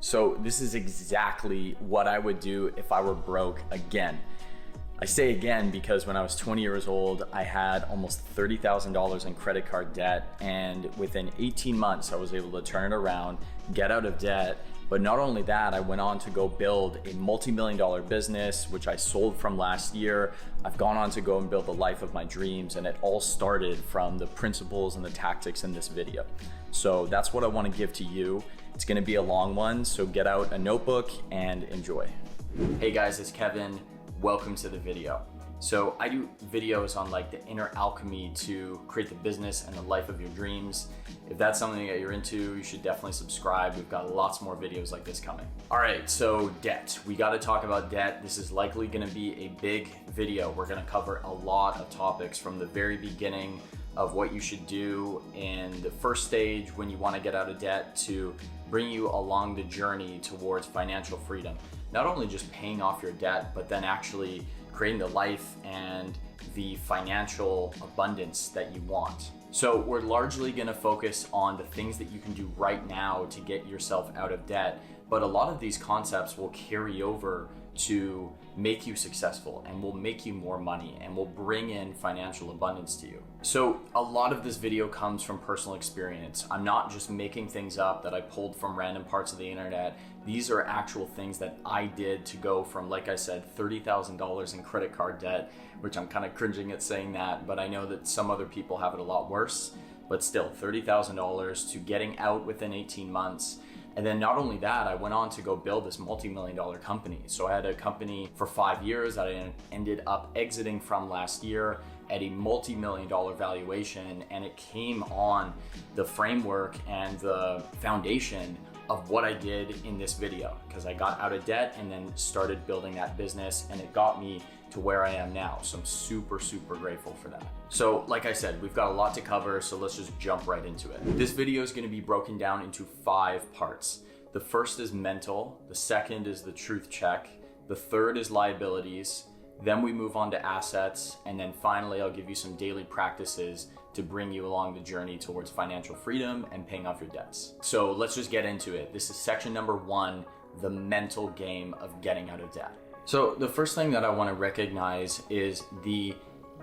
So this is exactly what I would do if I were broke again. I say again because when I was 20 years old, I had almost $30,000 in credit card debt, and within 18 months, I was able to turn it around, get out of debt. But not only that, I went on to go build a multi-million-dollar business, which I sold from last year. I've gone on to go and build the life of my dreams, and it all started from the principles and the tactics in this video. So that's what I want to give to you. It's going to be a long one, so get out a notebook and enjoy. Hey guys, it's Kevin. Welcome to the video. So I do videos on like the inner alchemy to create the business and the life of your dreams. If that's something that you're into, you should definitely subscribe. We've got lots more videos like this coming. All right, so debt. We got to talk about debt. This is likely going to be a big video. We're going to cover a lot of topics from the very beginning of what you should do in the first stage when you want to get out of debt to bring you along the journey towards financial freedom. Not only just paying off your debt, but then actually creating the life and the financial abundance that you want. So we're largely going to focus on the things that you can do right now to get yourself out of debt, but a lot of these concepts will carry over to make you successful and will make you more money and will bring in financial abundance to you. So a lot of this video comes from personal experience. I'm not just making things up that I pulled from random parts of the internet. These are actual things that I did to go from, like I said, $30,000 in credit card debt, which I'm kind of cringing at saying that, but I know that some other people have it a lot worse, but still $30,000 to getting out within 18 months. And then not only that, I went on to go build this multi-million-dollar company. So I had a company for 5 years that I ended up exiting from last year at a multi-million-dollar valuation. And it came on the framework and the foundation of what I did in this video, because I got out of debt and then started building that business, and it got me to where I am now. So I'm super, super grateful for that. So like I said, we've got a lot to cover, so let's just jump right into it. This video is going to be broken down into 5 parts. The first is mental, the second is the truth check, the third is liabilities, then we move on to assets, and then finally I'll give you some daily practices to bring you along the journey towards financial freedom and paying off your debts. So let's just get into it. This is section number 1, the mental game of getting out of debt. So the first thing that I want to recognize is the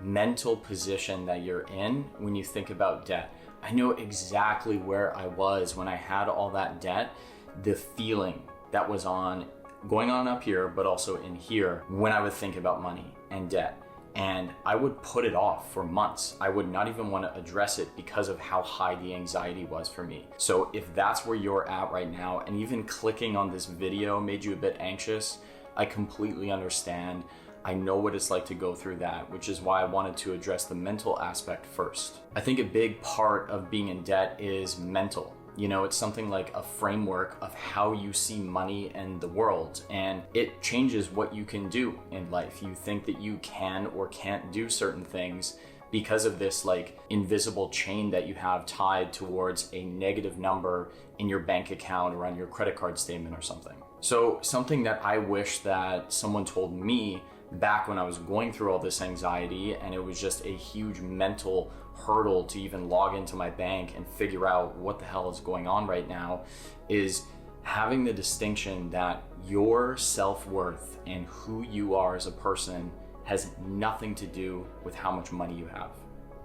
mental position that you're in when you think about debt. I know exactly where I was when I had all that debt, the feeling that was going on up here, but also in here when I would think about money and debt. And I would put it off for months. I would not even want to address it because of how high the anxiety was for me. So if that's where you're at right now, and even clicking on this video made you a bit anxious, I completely understand. I know what it's like to go through that, which is why I wanted to address the mental aspect first. I think a big part of being in debt is mental. You know, it's something like a framework of how you see money and the world, and it changes what you can do in life. You think that you can or can't do certain things because of this like invisible chain that you have tied towards a negative number in your bank account or on your credit card statement or something. So something that I wish that someone told me back when I was going through all this anxiety, and it was just a huge mental hurdle to even log into my bank and figure out what the hell is going on right now, is having the distinction that your self-worth and who you are as a person has nothing to do with how much money you have.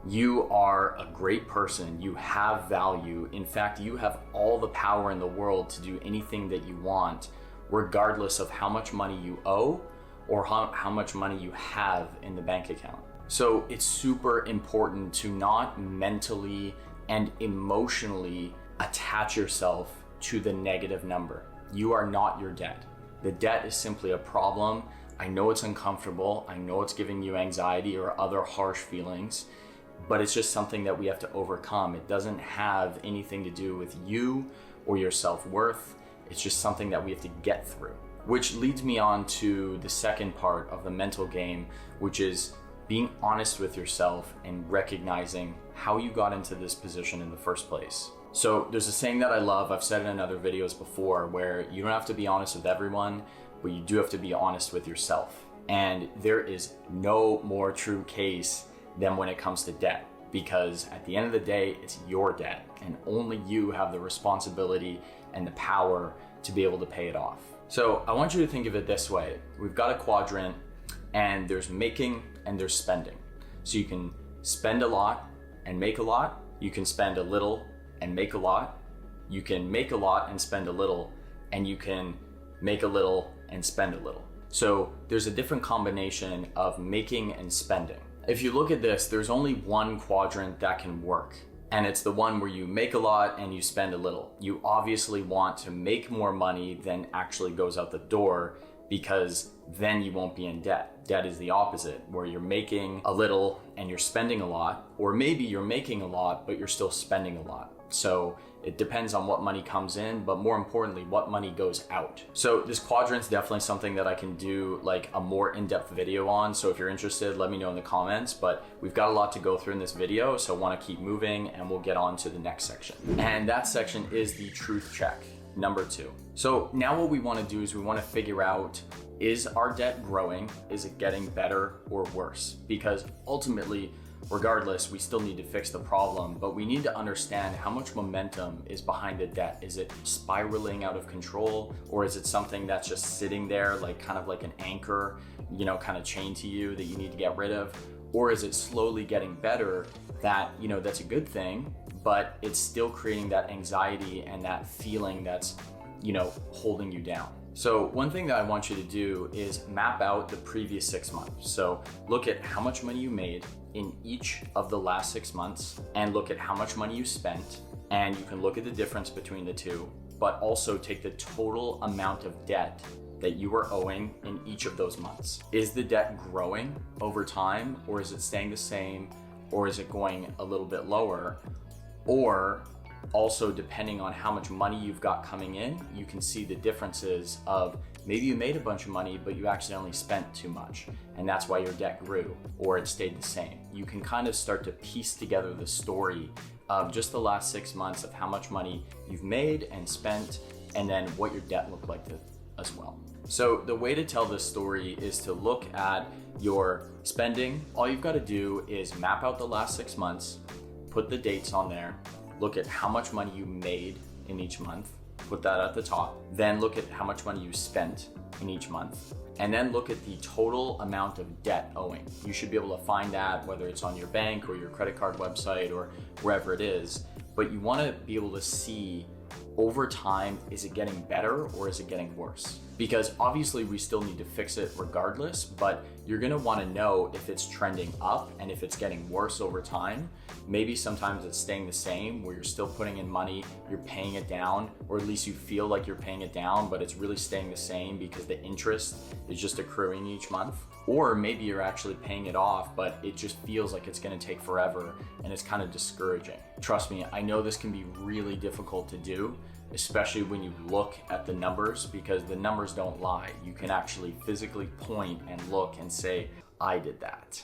You are a great person. You have value. In fact, you have all the power in the world to do anything that you want, regardless of how much money you owe or how much money you have in the bank account. So it's super important to not mentally and emotionally attach yourself to the negative number. You are not your debt. The debt is simply a problem. I know it's uncomfortable. I know it's giving you anxiety or other harsh feelings, but it's just something that we have to overcome. It doesn't have anything to do with you or your self-worth. It's just something that we have to get through. Which leads me on to the second part of the mental game, which is being honest with yourself and recognizing how you got into this position in the first place. So there's a saying that I love, I've said it in other videos before, where you don't have to be honest with everyone, but you do have to be honest with yourself. And there is no more true case than when it comes to debt, because at the end of the day, it's your debt, and only you have the responsibility and the power to be able to pay it off. So I want you to think of it this way. We've got a quadrant and there's making and there's spending. So you can spend a lot and make a lot. You can spend a little and make a lot. You can make a lot and spend a little, and you can make a little and spend a little. So there's a different combination of making and spending. If you look at this, there's only one quadrant that can work, and it's the one where you make a lot and you spend a little. You obviously want to make more money than actually goes out the door, because then you won't be in debt. Debt is the opposite, where you're making a little and you're spending a lot, or maybe you're making a lot but you're still spending a lot. So it depends on what money comes in, but more importantly, what money goes out. So this quadrant's definitely something that I can do like a more in-depth video on. So if you're interested, let me know in the comments, but we've got a lot to go through in this video. So I want to keep moving and we'll get on to the next section. And that section is the truth check, number 2. So now what we want to do is we want to figure out, is our debt growing? Is it getting better or worse? Because ultimately, regardless, we still need to fix the problem, but we need to understand how much momentum is behind the debt. Is it spiraling out of control, or is it something that's just sitting there, like kind of like an anchor, kind of chained to you that you need to get rid of? Or is it slowly getting better that, that's a good thing, but it's still creating that anxiety and that feeling that's, holding you down? So one thing that I want you to do is map out the previous 6 months. So look at how much money you made in each of the last 6 months, and look at how much money you spent, and you can look at the difference between the two, but also take the total amount of debt that you are owing in each of those months. Is the debt growing over time, or is it staying the same, or is it going a little bit lower? Or also, depending on how much money you've got coming in, you can see the differences of maybe you made a bunch of money, but you actually only spent too much, and that's why your debt grew, or it stayed the same. You can kind of start to piece together the story of just the last 6 months of how much money you've made and spent, and then what your debt looked like as well. So the way to tell this story is to look at your spending. All you've got to do is map out the last 6 months, put the dates on there, look at how much money you made in each month, put that at the top, then look at how much money you spent in each month, and then look at the total amount of debt owing. You should be able to find that whether it's on your bank or your credit card website or wherever it is, but you want to be able to see over time, is it getting better or is it getting worse? Because obviously we still need to fix it regardless, but you're gonna wanna know if it's trending up and if it's getting worse over time. Maybe sometimes it's staying the same, where you're still putting in money, you're paying it down, or at least you feel like you're paying it down, but it's really staying the same because the interest is just accruing each month. Or maybe you're actually paying it off, but it just feels like it's gonna take forever and it's kind of discouraging. Trust me, I know this can be really difficult to do, especially when you look at the numbers, because the numbers don't lie. You can actually physically point and look and say, I did that.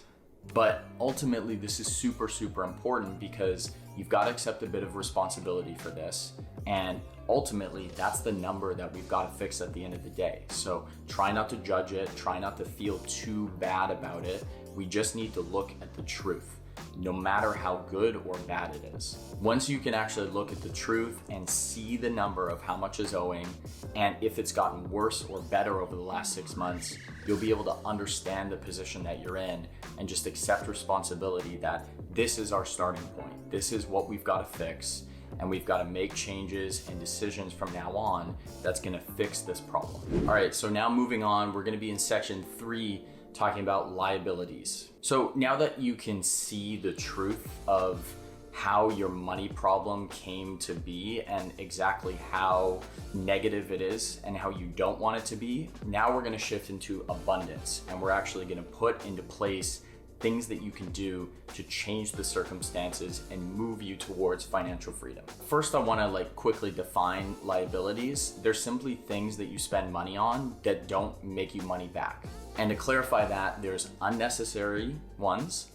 But ultimately, this is super, super important because you've got to accept a bit of responsibility for this. And ultimately, that's the number that we've got to fix at the end of the day. So try not to judge it, try not to feel too bad about it. We just need to look at the truth, no matter how good or bad it is. Once you can actually look at the truth and see the number of how much is owing, and if it's gotten worse or better over the last 6 months, you'll be able to understand the position that you're in and just accept responsibility that this is our starting point. This is what we've got to fix, and we've got to make changes and decisions from now on that's going to fix this problem. All right, so now moving on, we're going to be in section 3, talking about liabilities. So now that you can see the truth of how your money problem came to be and exactly how negative it is and how you don't want it to be, now we're going to shift into abundance, and we're actually going to put into place things that you can do to change the circumstances and move you towards financial freedom. First, I want to quickly define liabilities. They're simply things that you spend money on that don't make you money back. And to clarify that, there's unnecessary ones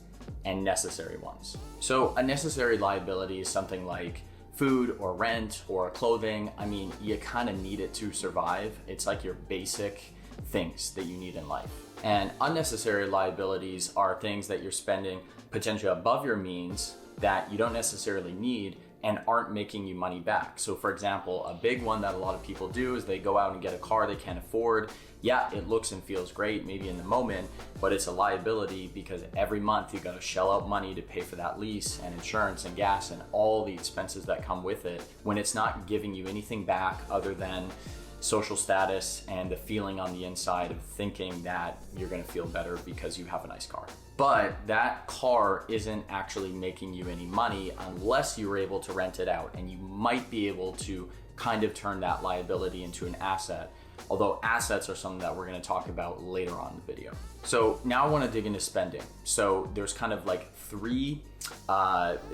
and necessary ones. So a necessary liability is something like food or rent or clothing. I mean, you kind of need it to survive. It's like your basic things that you need in life. And unnecessary liabilities are things that you're spending potentially above your means that you don't necessarily need, and aren't making you money back. So for example, a big one that a lot of people do is they go out and get a car they can't afford. Yeah, it looks and feels great maybe in the moment, but it's a liability because every month you gotta shell out money to pay for that lease and insurance and gas and all the expenses that come with it, when it's not giving you anything back other than social status and the feeling on the inside of thinking that you're gonna feel better because you have a nice car. But that car isn't actually making you any money unless you're able to rent it out, and you might be able to kind of turn that liability into an asset, although assets are something that we're gonna talk about later on in the video. So now I wanna dig into spending. So there's kind of like three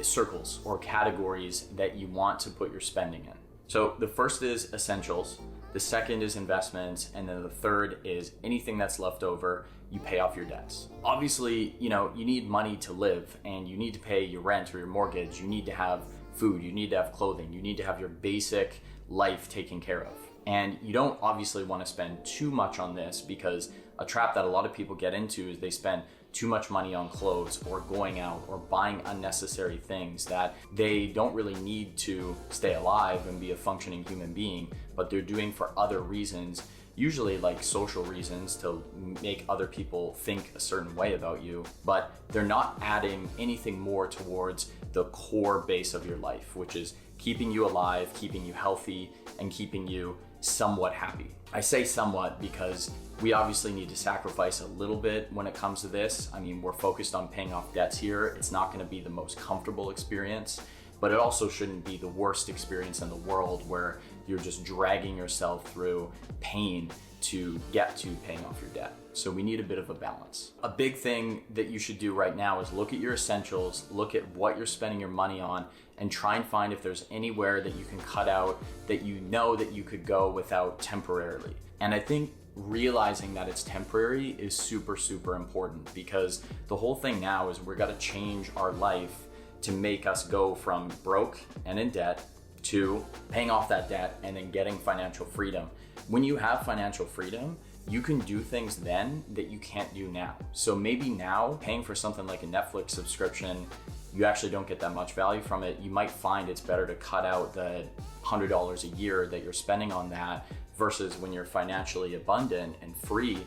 circles or categories that you want to put your spending in. So the first is essentials, the second is investments, and then the third is anything that's left over, you pay off your debts. Obviously, you need money to live, and you need to pay your rent or your mortgage, you need to have food, you need to have clothing, you need to have your basic life taken care of. And you don't obviously want to spend too much on this, because a trap that a lot of people get into is they spend too much money on clothes or going out or buying unnecessary things that they don't really need to stay alive and be a functioning human being, but they're doing for other reasons, usually like social reasons to make other people think a certain way about you, but they're not adding anything more towards the core base of your life, which is keeping you alive, keeping you healthy, and keeping you somewhat happy. I say somewhat because we obviously need to sacrifice a little bit when it comes to this. I mean, we're focused on paying off debts here. It's not going to be the most comfortable experience, but it also shouldn't be the worst experience in the world where you're just dragging yourself through pain to get to paying off your debt. So we need a bit of a balance. A big thing that you should do right now is look at your essentials, look at what you're spending your money on, and try and find if there's anywhere that you can cut out that you know that you could go without temporarily. And I think realizing that it's temporary is super, super important, because the whole thing now is we're gonna change our life to make us go from broke and in debt to paying off that debt and then getting financial freedom. When you have financial freedom, you can do things then that you can't do now. So maybe now paying for something like a Netflix subscription, you actually don't get that much value from it. You might find it's better to cut out the $100 a year that you're spending on that, versus when you're financially abundant and free,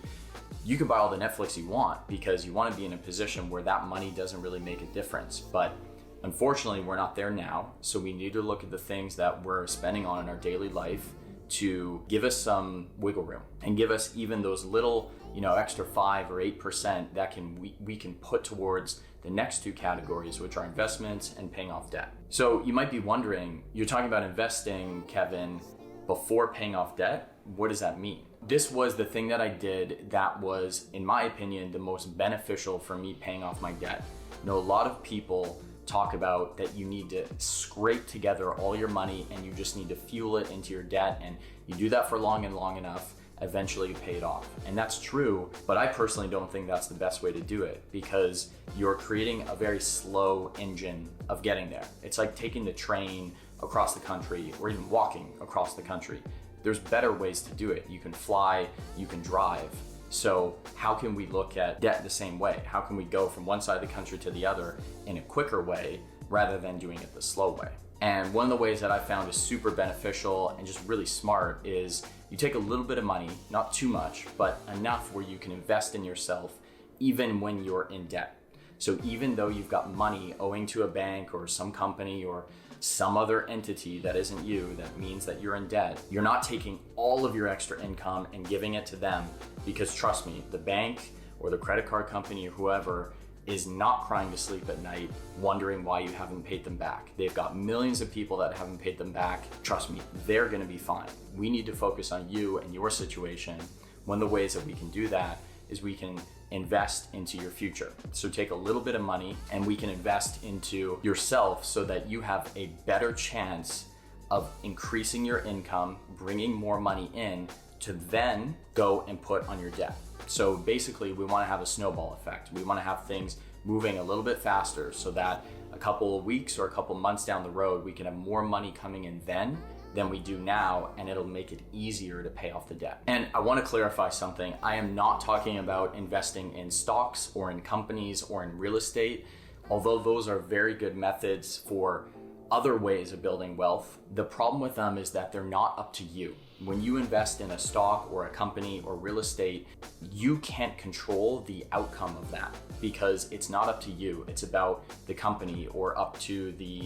you can buy all the Netflix you want because you want to be in a position where that money doesn't really make a difference. But unfortunately, we're not there now. So we need to look at the things that we're spending on in our daily life to give us some wiggle room and give us even those little, extra 5 or 8% that we can put towards the next two categories, which are investments and paying off debt. So you might be wondering, you're talking about investing, Kevin, before paying off debt. What does that mean? This was the thing that I did that was, in my opinion, the most beneficial for me paying off my debt. A lot of people talk about that you need to scrape together all your money and you just need to fuel it into your debt, and you do that for long enough, eventually you pay it off. And that's true, but I personally don't think that's the best way to do it, because you're creating a very slow engine of getting there. It's like taking the train across the country or even walking across the country. There's better ways to do it. You can fly, you can drive. So how can we look at debt the same way? How can we go from one side of the country to the other in a quicker way rather than doing it the slow way? And one of the ways that I found is super beneficial and just really smart is you take a little bit of money, not too much, but enough where you can invest in yourself even when you're in debt. So even though you've got money owing to a bank or some company or some other entity that isn't you, that means that you're in debt, you're not taking all of your extra income and giving it to them, because trust me, the bank or the credit card company or whoever is not crying to sleep at night wondering why you haven't paid them back. They've got millions of people that haven't paid them back. Trust me, they're gonna be fine. We need to focus on you and your situation. One of the ways that we can do that is we can invest into your future. So take a little bit of money and we can invest into yourself so that you have a better chance of increasing your income, bringing more money in to then go and put on your debt. So basically we want to have a snowball effect. We want to have things moving a little bit faster so that a couple of weeks or a couple of months down the road, we can have more money coming in then than we do now, and it'll make it easier to pay off the debt. And I want to clarify something. I am not talking about investing in stocks or in companies or in real estate, although those are very good methods for other ways of building wealth. The problem with them is that they're not up to you. When you invest in a stock or a company or real estate, you can't control the outcome of that because it's not up to you. It's about the company or up to the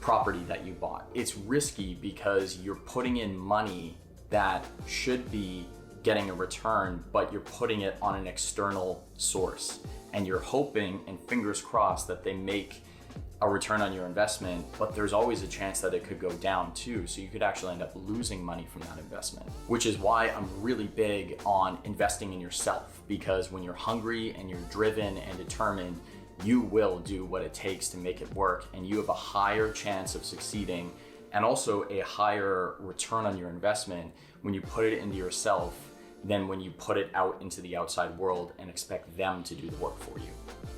property that you bought. It's risky because you're putting in money that should be getting a return, but you're putting it on an external source and you're hoping and fingers crossed that they make a return on your investment, but there's always a chance that it could go down too. So you could actually end up losing money from that investment, which is why I'm really big on investing in yourself, because when you're hungry and you're driven and determined, you will do what it takes to make it work, and you have a higher chance of succeeding and also a higher return on your investment when you put it into yourself than when you put it out into the outside world and expect them to do the work for you.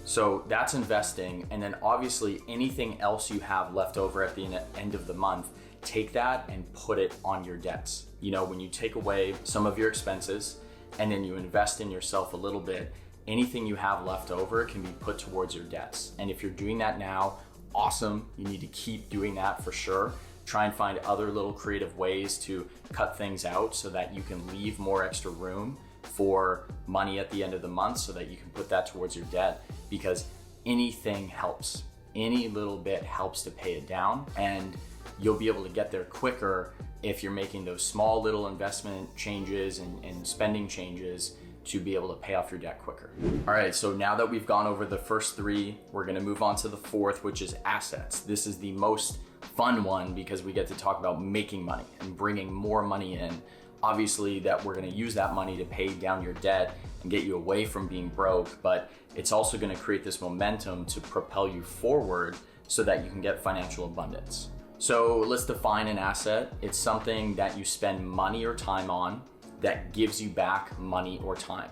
So that's investing. And then obviously anything else you have left over at the end of the month, take that and put it on your debts. You know, when you take away some of your expenses and then you invest in yourself a little bit, anything you have left over can be put towards your debts. And if you're doing that now, awesome. You need to keep doing that for sure. Try and find other little creative ways to cut things out so that you can leave more extra room for money at the end of the month so that you can put that towards your debt, because anything helps. Any little bit helps to pay it down, and you'll be able to get there quicker if you're making those small little investment changes and spending changes to be able to pay off your debt quicker. All right, so now that we've gone over the first three, we're gonna move on to the fourth, which is assets. This is the most fun one because we get to talk about making money and bringing more money in. Obviously that we're gonna use that money to pay down your debt and get you away from being broke, but it's also gonna create this momentum to propel you forward so that you can get financial abundance. So let's define an asset. It's something that you spend money or time on that gives you back money or time,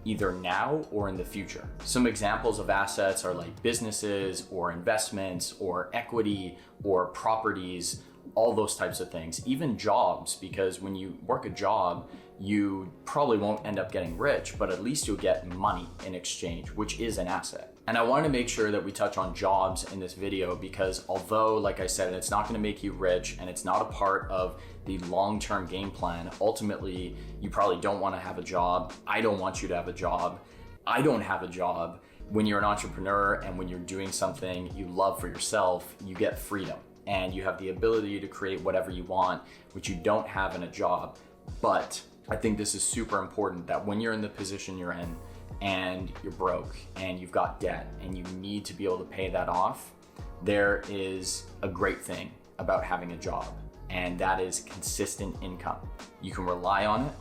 either now or in the future. Some examples of assets are like businesses or investments or equity or properties, all those types of things, even jobs, because when you work a job, you probably won't end up getting rich, but at least you'll get money in exchange, which is an asset. And I want to make sure that we touch on jobs in this video because although, like I said, it's not going to make you rich and it's not a part of the long-term game plan, ultimately, you probably don't want to have a job. I don't want you to have a job. I don't have a job. When you're an entrepreneur and when you're doing something you love for yourself, you get freedom and you have the ability to create whatever you want, which you don't have in a job. But I think this is super important that when you're in the position you're in and you're broke and you've got debt and you need to be able to pay that off, there is a great thing about having a job, and that is consistent income. You can rely on it,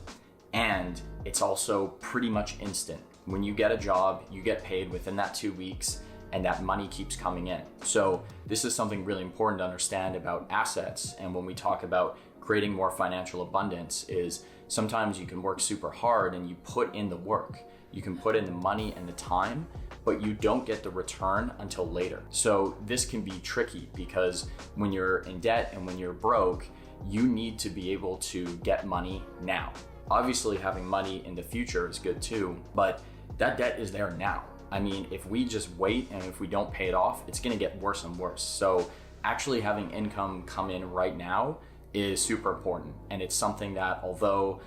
and it's also pretty much instant. When you get a job, you get paid within that 2 weeks and that money keeps coming in. So this is something really important to understand about assets. And when we talk about creating more financial abundance, is sometimes you can work super hard and you put in the work. You can put in the money and the time, but you don't get the return until later. So this can be tricky because when you're in debt and when you're broke, you need to be able to get money now. Obviously, having money in the future is good too, but that debt is there now. I mean, if we just wait and if we don't pay it off, it's gonna get worse and worse. So actually having income come in right now is super important. And it's something that, although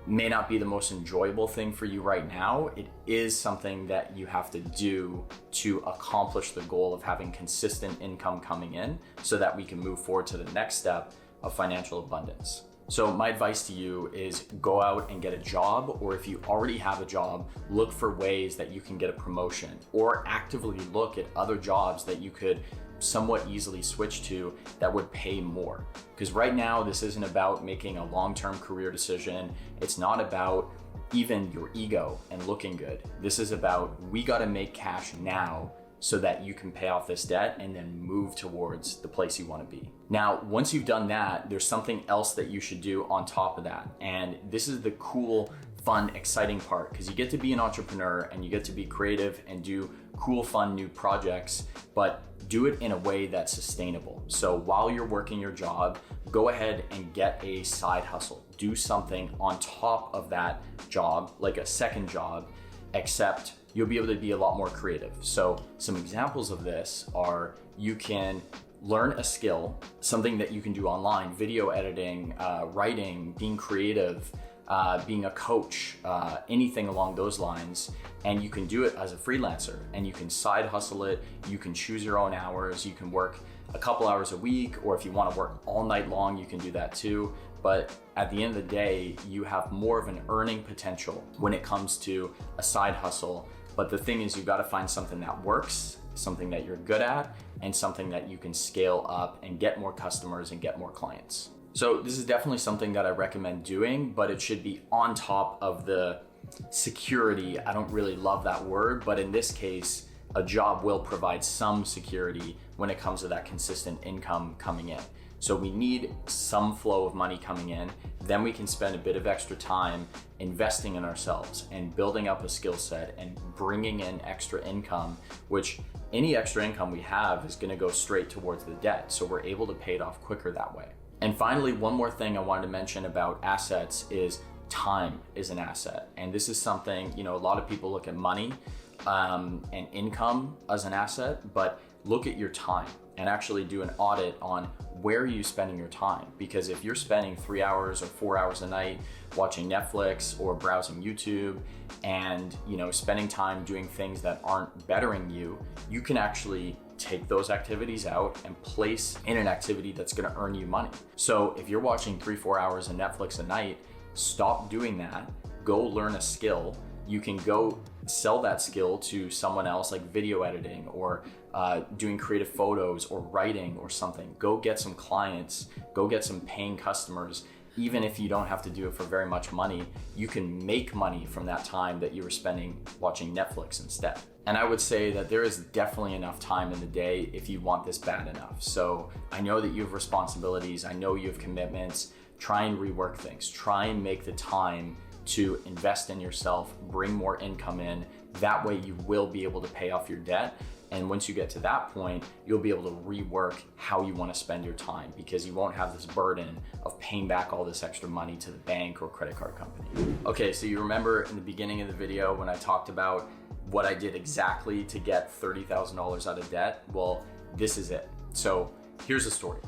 may not be the most enjoyable thing for you right now, it is something that you have to do to accomplish the goal of having consistent income coming in so that we can move forward to the next step of financial abundance. So my advice to you is go out and get a job, or if you already have a job, look for ways that you can get a promotion or actively look at other jobs that you could somewhat easily switch to that would pay more. Because right now, this isn't about making a long-term career decision. It's not about even your ego and looking good. This is about, we gotta make cash now so that you can pay off this debt and then move towards the place you wanna be. Now, once you've done that, there's something else that you should do on top of that. And this is the cool, fun, exciting part, because you get to be an entrepreneur and you get to be creative and do cool, fun, new projects, but do it in a way that's sustainable. So while you're working your job, go ahead and get a side hustle. Do something on top of that job, like a second job, except you'll be able to be a lot more creative. So some examples of this are, you can learn a skill, something that you can do online, video editing, writing, being creative, being a coach, anything along those lines. And you can do it as a freelancer, and you can side hustle it. You can choose your own hours. You can work a couple hours a week, or if you want to work all night long, you can do that too. But at the end of the day, you have more of an earning potential when it comes to a side hustle. But the thing is, you've got to find something that works, something that you're good at, and something that you can scale up and get more customers and get more clients. So this is definitely something that I recommend doing, but it should be on top of the security. I don't really love that word, but in this case, a job will provide some security when it comes to that consistent income coming in. So we need some flow of money coming in, then we can spend a bit of extra time investing in ourselves and building up a skill set and bringing in extra income, which any extra income we have is gonna go straight towards the debt. So we're able to pay it off quicker that way. And finally, one more thing I wanted to mention about assets is time is an asset. And this is something, a lot of people look at money and income as an asset, but look at your time and actually do an audit on where are you spending your time. Because if you're spending 3 hours or 4 hours a night watching Netflix or browsing YouTube and spending time doing things that aren't bettering you, you can actually take those activities out and place in an activity that's gonna earn you money. So if you're watching 3-4 hours of Netflix a night, stop doing that, go learn a skill. You can go sell that skill to someone else, like video editing or doing creative photos or writing or something. Go get some clients, go get some paying customers. Even if you don't have to do it for very much money, you can make money from that time that you were spending watching Netflix instead. And I would say that there is definitely enough time in the day if you want this bad enough. So I know that you have responsibilities, I know you have commitments. Try and rework things. Try and make the time to invest in yourself, bring more income in. That way you will be able to pay off your debt. And once you get to that point, you'll be able to rework how you want to spend your time, because you won't have this burden of paying back all this extra money to the bank or credit card company. Okay, so you remember in the beginning of the video when I talked about what I did exactly to get $30,000 out of debt? Well, this is it. So here's the story.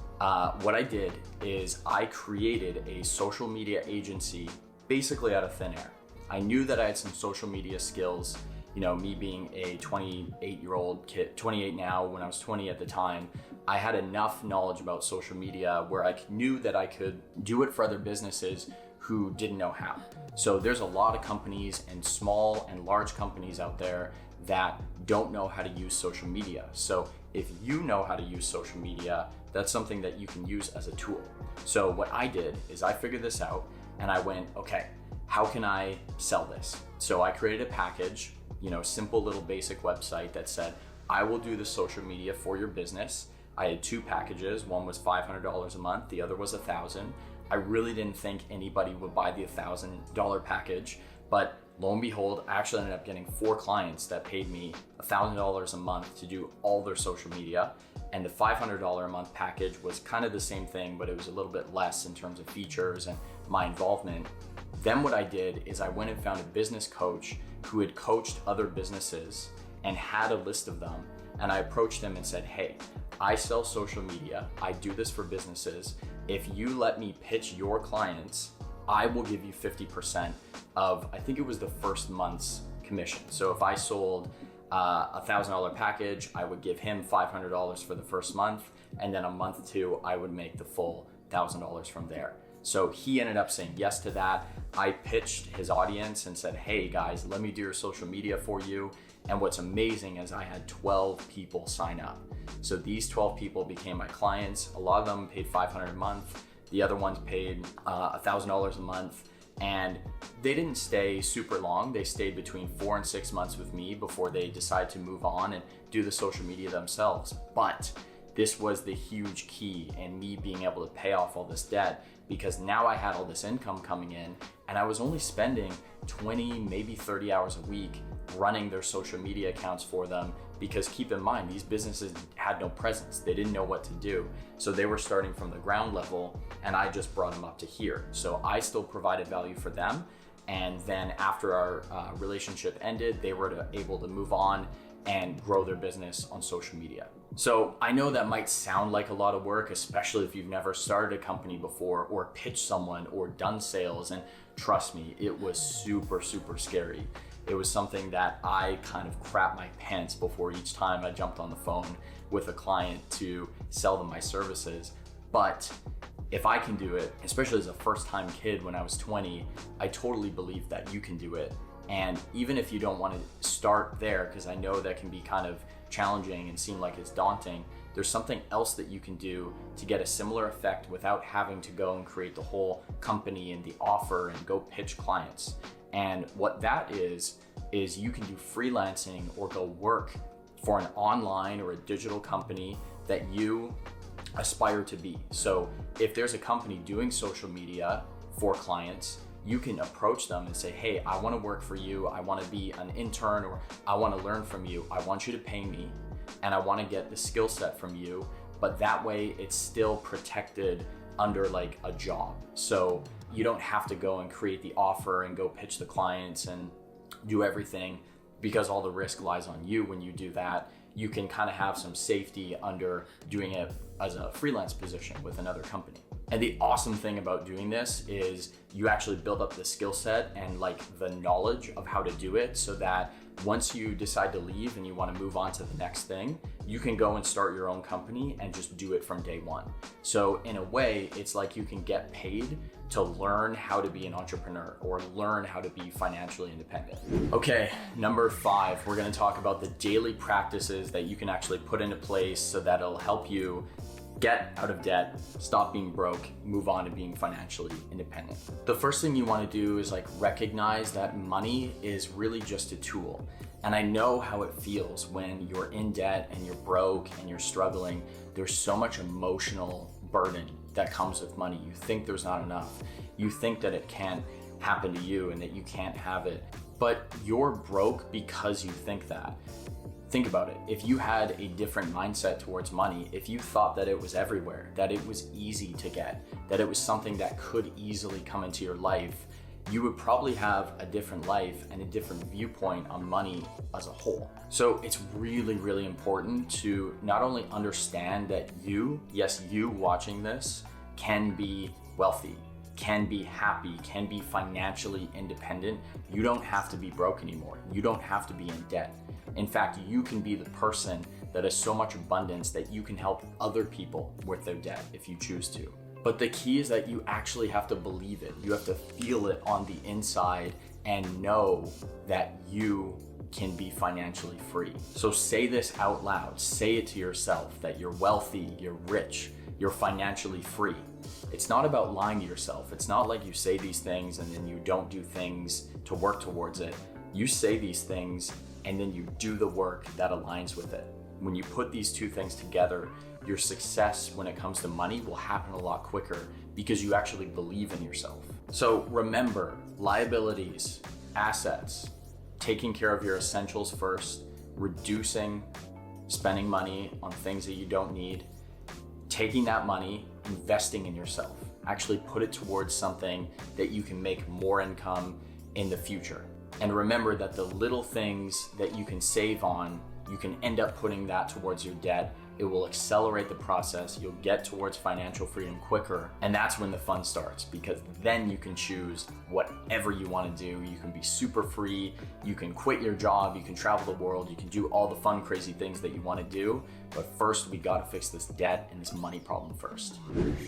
What I did is I created a social media agency basically out of thin air. I knew that I had some social media skills. Me being a 28-year-old kid, 28 now, when I was 20 at the time, I had enough knowledge about social media where I knew that I could do it for other businesses who didn't know how. So there's a lot of companies and small and large companies out there that don't know how to use social media. So if you know how to use social media, that's something that you can use as a tool. So what I did is I figured this out and I went, okay, how can I sell this? So I created a package, simple little basic website that said, I will do the social media for your business. I had 2 packages. One was $500 a month. The other was $1,000. I really didn't think anybody would buy the $1,000 package, but lo and behold, I actually ended up getting 4 clients that paid me $1,000 a month to do all their social media. And the $500 a month package was kind of the same thing, but it was a little bit less in terms of features and my involvement. Then what I did is I went and found a business coach who had coached other businesses and had a list of them. And I approached them and said, hey, I sell social media. I do this for businesses. If you let me pitch your clients, I will give you 50% of, I think it was the first month's commission. So if I sold a $1,000 package, I would give him $500 for the first month. And then a month 2, I would make the full $1,000 from there. So he ended up saying yes to that. I pitched his audience and said, hey guys, let me do your social media for you. And what's amazing is I had 12 people sign up. So these 12 people became my clients. A lot of them paid $500 a month. The other ones paid $1,000 a month. And they didn't stay super long. They stayed between 4 and 6 months with me before they decided to move on and do the social media themselves. But this was the huge key in me being able to pay off all this debt, because now I had all this income coming in and I was only spending 20, maybe 30 hours a week running their social media accounts for them, because keep in mind, these businesses had no presence. They didn't know what to do. So they were starting from the ground level and I just brought them up to here. So I still provided value for them. And then after our relationship ended, they were able to move on and grow their business on social media. So I know that might sound like a lot of work, especially if you've never started a company before or pitched someone or done sales. And trust me, it was super, super scary. It was something that I kind of crap my pants before each time I jumped on the phone with a client to sell them my services. But if I can do it, especially as a first-time kid when I was 20, I totally believe that you can do it. And even if you don't want to start there, because I know that can be kind of challenging and seem like it's daunting, there's something else that you can do to get a similar effect without having to go and create the whole company and the offer and go pitch clients. And what that is you can do freelancing or go work for an online or a digital company that you aspire to be. So if there's a company doing social media for clients, you can approach them and say, hey, I want to work for you. I want to be an intern, or I want to learn from you. I want you to pay me and I want to get the skill set from you. But that way it's still protected under like a job. So you don't have to go and create the offer and go pitch the clients and do everything, because all the risk lies on you when you do that. You can kind of have some safety under doing it as a freelance position with another company. And the awesome thing about doing this is you actually build up the skill set and like the knowledge of how to do it, so that once you decide to leave and you want to move on to the next thing, you can go and start your own company and just do it from day one. So in a way, it's like you can get paid to learn how to be an entrepreneur or learn how to be financially independent. Okay, number 5, we're going to talk about the daily practices that you can actually put into place so that it'll help you get out of debt, stop being broke, move on to being financially independent. The first thing you want to do is like recognize that money is really just a tool. And I know how it feels when you're in debt and you're broke and you're struggling. There's so much emotional burden that comes with money. You think there's not enough. You think that it can't happen to you and that you can't have it. But you're broke because you think that. Think about it. If you had a different mindset towards money, if you thought that it was everywhere, that it was easy to get, that it was something that could easily come into your life, you would probably have a different life and a different viewpoint on money as a whole. So it's really, really important to not only understand that you watching this, can be wealthy, can be happy, can be financially independent. You don't have to be broke anymore. You don't have to be in debt. In fact, you can be the person that has so much abundance that you can help other people with their debt if you choose to. But the key is that you actually have to believe it. You have to feel it on the inside and know that you can be financially free. So say this out loud. Say it to yourself that you're wealthy, you're rich, you're financially free. It's not about lying to yourself. It's not like you say these things and then you don't do things to work towards it. You say these things and then you do the work that aligns with it. When you put these two things together, your success when it comes to money will happen a lot quicker because you actually believe in yourself. So remember, liabilities, assets, taking care of your essentials first, reducing spending money on things that you don't need, taking that money, investing in yourself, actually put it towards something that you can make more income in the future. And remember that the little things that you can save on, you can end up putting that towards your debt. It will accelerate the process. You'll get towards financial freedom quicker. And that's when the fun starts, because then you can choose whatever you want to do. You can be super free. You can quit your job. You can travel the world. You can do all the fun, crazy things that you want to do. But first, we got to fix this debt and this money problem first.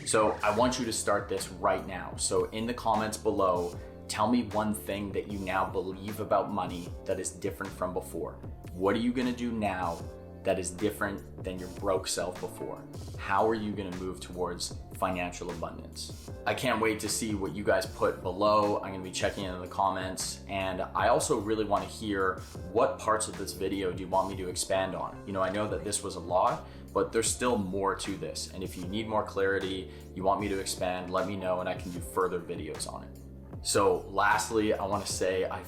So I want you to start this right now. So in the comments below, tell me one thing that you now believe about money that is different from before. What are you going to do now that is different than your broke self before? How are you going to move towards financial abundance? I can't wait to see what you guys put below. I'm going to be checking in the comments, and I also really want to hear what parts of this video do you want me to expand on. You know, I know that this was a lot, but there's still more to this. And if you need more clarity, you want me to expand, let me know and I can do further videos on it. So lastly, I want to say I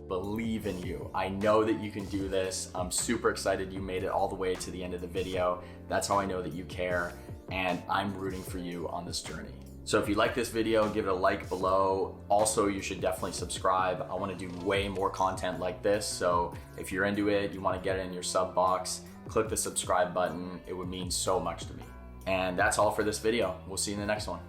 believe in you. I know that you can do this. I'm super excited you made it all the way to the end of the video. That's how I know that you care, and I'm rooting for you on this journey. So if you like this video, give it a like below. Also, you should definitely subscribe. I want to do way more content like this. So if you're into it, you want to get it in your sub box, click the subscribe button. It would mean so much to me. And that's all for this video. We'll see you in the next one.